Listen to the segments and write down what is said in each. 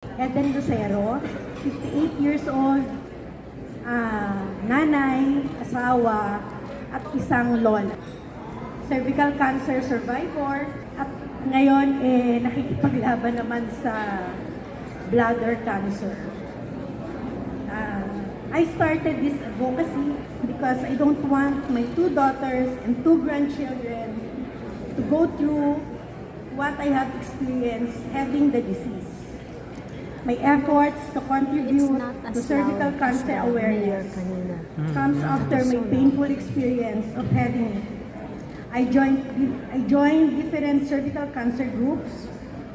Eden Lucero, 58 years old, nanay, asawa, at isang lola. Cervical cancer survivor, at ngayon nakikipaglaban naman sa bladder cancer. I started this advocacy because I don't want my 2 daughters and 2 grandchildren to go through what I have experienced having the disease. My efforts to contribute to cervical cancer awareness comes after my painful experience of having it. I joined different cervical cancer groups,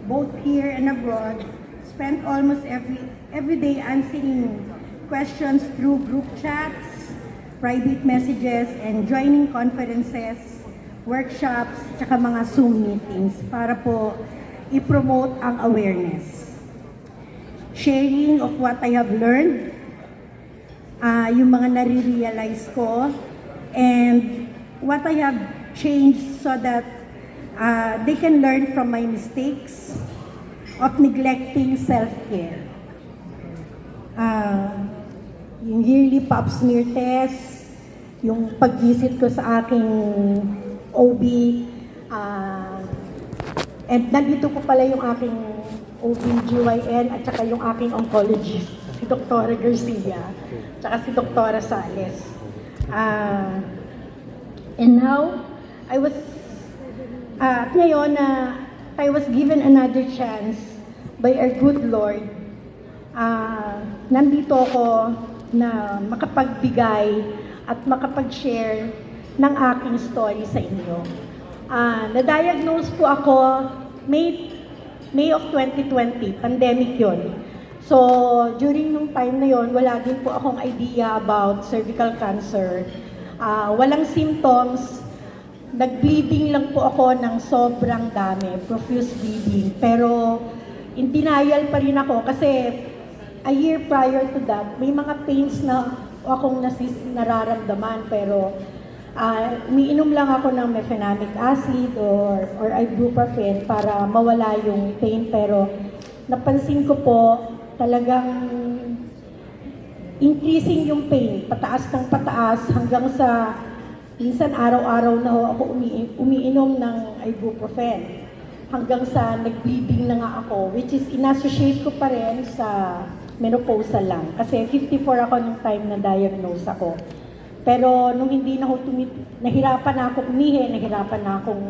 both here and abroad, spent almost every day answering questions through group chats, private messages, and joining conferences, workshops, tsaka mga Zoom meetings para po i-promote ang awareness. Sharing of what I have learned, yung mga nare-realize ko, and what I have changed so that they can learn from my mistakes of neglecting self-care. Yung yearly pap smear test, yung pag-visit ko sa aking OB, and nandito ko pala yung aking OB-GYN at saka yung aking oncologist, si Dr. Garcia, saka si Dr. Sales. And now, ngayon I was given another chance by our good Lord. Nandito ako na makapagbigay at makapag-share ng aking story sa inyo. Na-diagnose po ako May of 2020, pandemic yon. So, during nung time na yon, wala din po akong idea about cervical cancer. Walang symptoms, nag-bleeding lang po ako ng sobrang dami, profuse bleeding. Pero, in denial pa rin ako kasi a year prior to that, may mga pains na akong nararamdaman, pero umiinom lang ako ng mefenamic acid or ibuprofen para mawala yung pain, pero napansin ko po talagang increasing yung pain, pataas ng pataas hanggang sa minsan araw-araw na ako umiinom ng ibuprofen hanggang sa nag-bleeding na nga ako, which is in-associate ko pa rin sa menopausal lang. Kasi 54 ako nung time na diagnose ako. Pero nung hindi na ako nahirapan na ako umihi, nahirapan na akong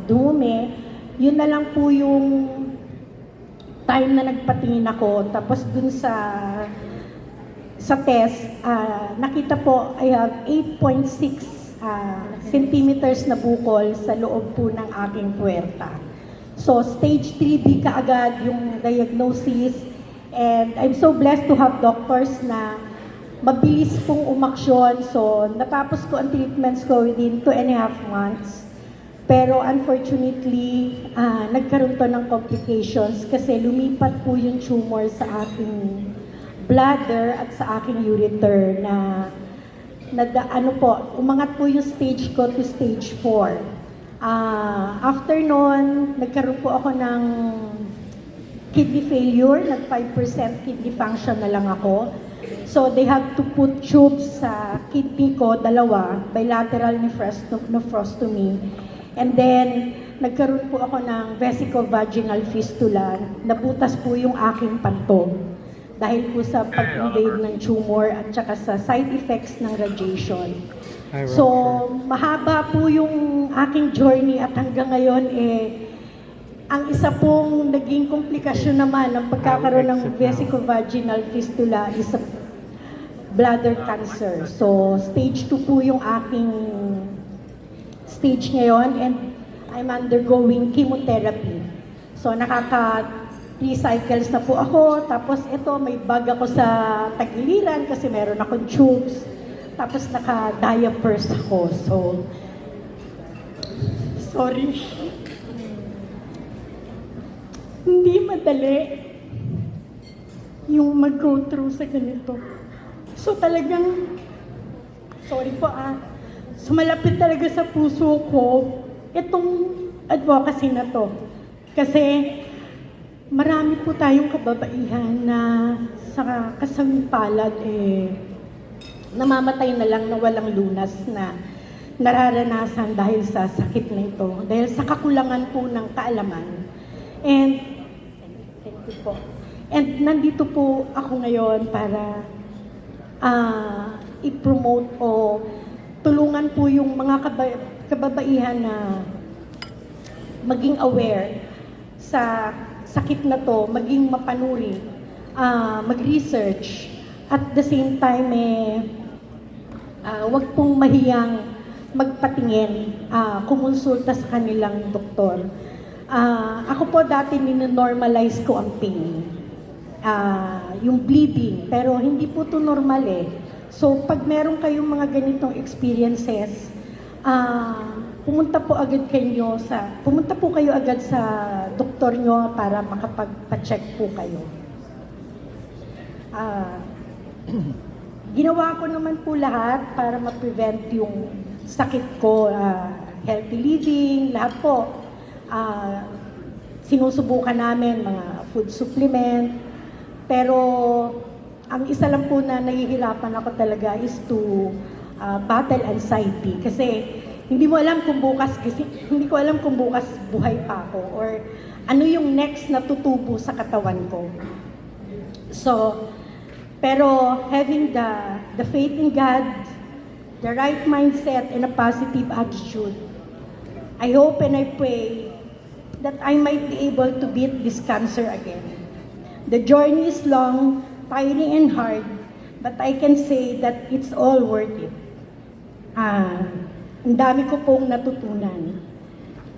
dumumi, yun na lang po yung time na nagpatingin ako. Tapos dun sa test, nakita po I have 8.6 centimeters na bukol sa loob po ng aking puwerta. So stage 3B kaagad yung diagnosis, and I'm so blessed to have doctors na mabilis pong umaksyon. So natapos ko ang treatments ko within 2.5 months. Pero unfortunately, nagkaroon to ng complications kasi lumipat po yung tumor sa aking bladder at sa aking ureter na umangat po yung stage ko to stage 4. After nun, nagkaroon po ako ng kidney failure, nag 5% kidney function na lang ako. So they have to put tubes sa kidney ko, 2, bilateral nephrostomy. And then, nagkaroon po ako ng vesicovaginal fistula, nabutas po yung aking pantog dahil po sa pag-invade ng tumor at saka sa side effects ng radiation. So, mahaba po yung aking journey at hanggang ngayon ang isa pong naging komplikasyon naman ng pagkakaroon ng vesicovaginal fistula is a bladder cancer. So, stage 2 po yung aking stage ngayon, and I'm undergoing chemotherapy. So, 3 cycles na po ako. Tapos ito, may bag ako sa tagiliran kasi meron akong tubes. Tapos naka-diapers ako. So, sorry. Hindi madali yung mag-go through sa ganito. So talagang, sorry po sumalapit talaga sa puso ko itong advocacy na to. Kasi Marami po tayong kababaihan na sa kasampalad namamatay na lang na walang lunas na nararanasan dahil sa sakit na ito, dahil sa kakulangan po ng kaalaman. And thank you po. And nandito po ako ngayon para i-promote o tulungan po yung mga kababaihan na maging aware sa sakit na to, maging mapanuri, mag-research, at the same time wag pong mahiyang magpatingin, kumonsulta sa kanilang doktor. Ako po dati nino-normalize ko ang pain, yung bleeding, pero hindi po to normal eh. So pag meron kayong mga ganitong experiences, pumunta po kayo agad sa doktor nyo para makapagpa-check po kayo. Ginawa ko naman po lahat para ma-prevent yung sakit ko, healthy living, lahat po. Sinusubukan namin mga food supplement, pero ang isa lang po na nahihirapan ako talaga is to battle anxiety, kasi hindi ko alam kung bukas buhay pa ako or ano yung next na tutubo sa katawan ko. So, pero having the faith in God, the right mindset and a positive attitude, I hope and I pray that I might be able to beat this cancer again. The journey is long, tiring and hard, but I can say that it's all worth it. Ang dami ko pong natutunan.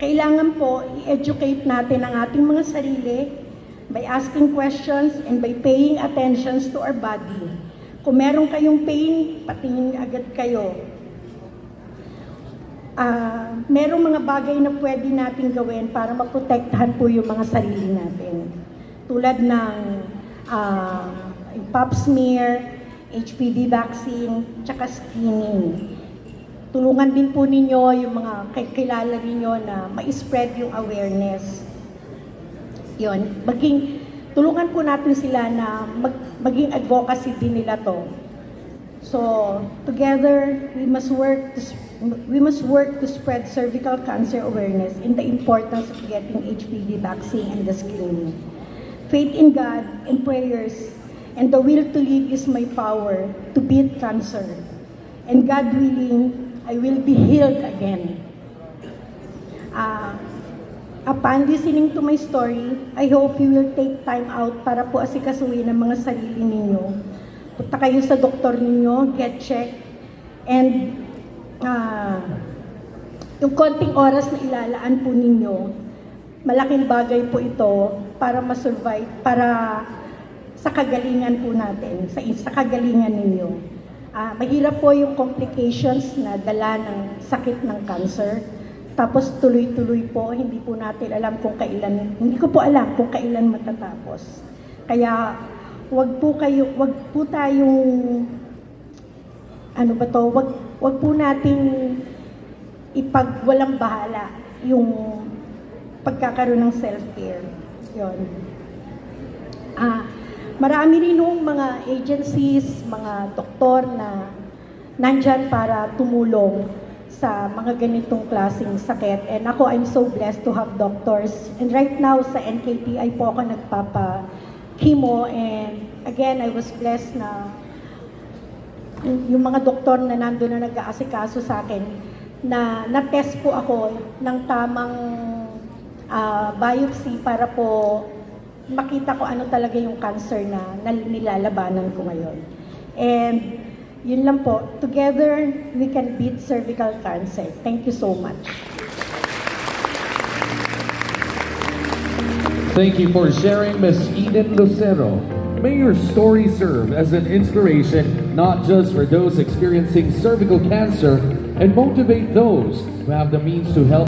Kailangan po i-educate natin ang ating mga sarili by asking questions and by paying attention to our body. Kung meron kayong pain, patingin agad kayo. Merong mga bagay na pwede natin gawin para maprotektahan po yung mga sarili natin. Tulad ng pap smear, HPV vaccine, tsaka screening. Tulungan din po ninyo yung mga kilala ninyo na ma-spread yung awareness. Yun, tulungan po natin sila na maging advocacy din nila to. So, together, we must work to spread cervical cancer awareness and the importance of getting HPV vaccine and the screening. Faith in God and prayers and the will to live is my power to beat cancer. And God willing, I will be healed again. Upon listening to my story, I hope you will take time out para po asikasuhin ang mga sarili ninyo. Punta kayo sa doktor ninyo, get checked, and yung konting oras na ilalaan po ninyo, malaking bagay po ito para ma-survive, para sa kagalingan po natin, sa kagalingan ninyo. Mahirap po yung complications na dala ng sakit ng cancer. Tapos tuloy-tuloy po, hindi po natin alam kung kailan, hindi ko po alam kung kailan matatapos. Kaya wag po tayong wag po nating ipagwalang bahala yung pagkakaroon ng self-care. Yun. Marami rin yung mga agencies, mga doktor na nandyan para tumulong sa mga ganitong klaseng sakit. And ako, I'm so blessed to have doctors. And right now, sa NKTI po ako nagpapa-chemo. And again, I was blessed na yung mga doktor na nandun na nag-aasikaso sa akin, na na-test po ako ng tamang biopsy para po makita ko ano talaga yung cancer na nilalabanan ko ngayon. And yun lang po, together we can beat cervical cancer. Thank you so much. Thank you for sharing, Ms. Eden Lucero. May your story serve as an inspiration, not just for those experiencing cervical cancer, and motivate those who have the means to help